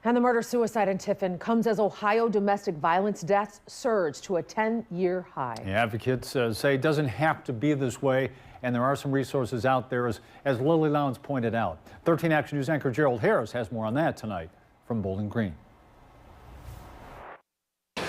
And the murder-suicide in Tiffin comes as Ohio domestic violence deaths surge to a 10-year high. Advocates say it doesn't have to be this way, and there are some resources out there, as Lily Lowndes pointed out. 13 Action News anchor Gerald Harris has more on that tonight from Bowling Green.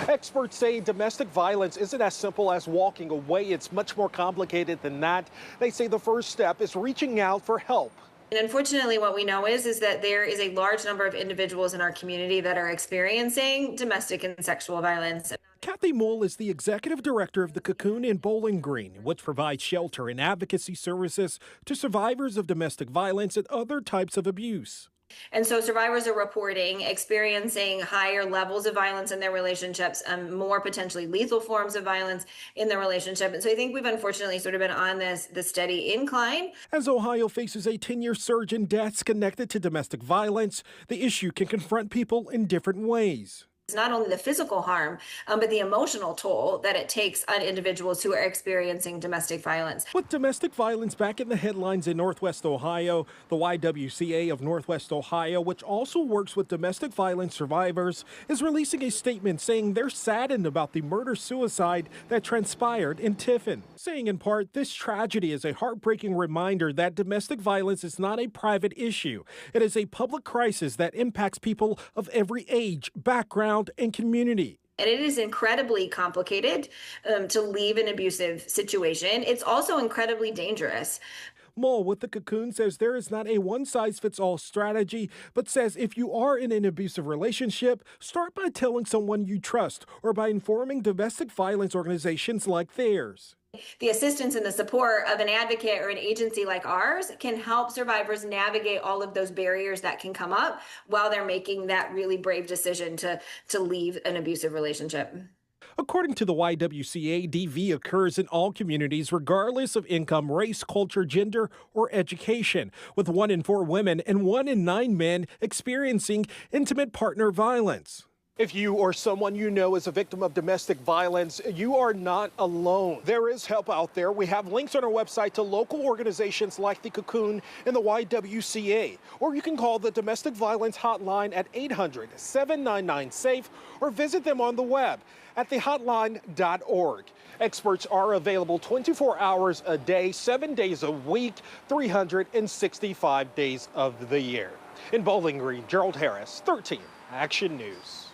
Experts say domestic violence isn't as simple as walking away. It's much more complicated than that. They say the first step is reaching out for help. And unfortunately, what we know is that there is a large number of individuals in our community that are experiencing domestic and sexual violence. Kathy Moll is the executive director of the Cocoon in Bowling Green, which provides shelter and advocacy services to survivors of domestic violence and other types of abuse. And so survivors are reporting experiencing higher levels of violence in their relationships, more potentially lethal forms of violence in their relationship. And so I think we've unfortunately sort of been on this steady incline. As Ohio faces a 10-year surge in deaths connected to domestic violence, the issue can confront people in different ways. It's not only the physical harm, but the emotional toll that it takes on individuals who are experiencing domestic violence. With domestic violence back in the headlines in Northwest Ohio, the YWCA of Northwest Ohio, which also works with domestic violence survivors, is releasing a statement saying they're saddened about the murder-suicide that transpired in Tiffin, saying in part, this tragedy is a heartbreaking reminder that domestic violence is not a private issue. It is a public crisis that impacts people of every age, background, and community. And it is incredibly complicated to leave an abusive situation. It's also incredibly dangerous. Moll with the Cocoon says there is not a one-size-fits-all strategy, but says if you are in an abusive relationship, start by telling someone you trust or by informing domestic violence organizations like theirs. The assistance and the support of an advocate or an agency like ours can help survivors navigate all of those barriers that can come up while they're making that really brave decision to leave an abusive relationship. According to the YWCA, DV occurs in all communities regardless of income, race, culture, gender, or education, with 1 in 4 women and 1 in 9 men experiencing intimate partner violence. If you or someone you know is a victim of domestic violence, you are not alone. There is help out there. We have links on our website to local organizations like the Cocoon and the YWCA. Or you can call the domestic violence hotline at 800-799-SAFE or visit them on the web at thehotline.org. Experts are available 24 hours a day, 7 days a week, 365 days of the year. In Bowling Green, Gerald Harris, 13 Action News.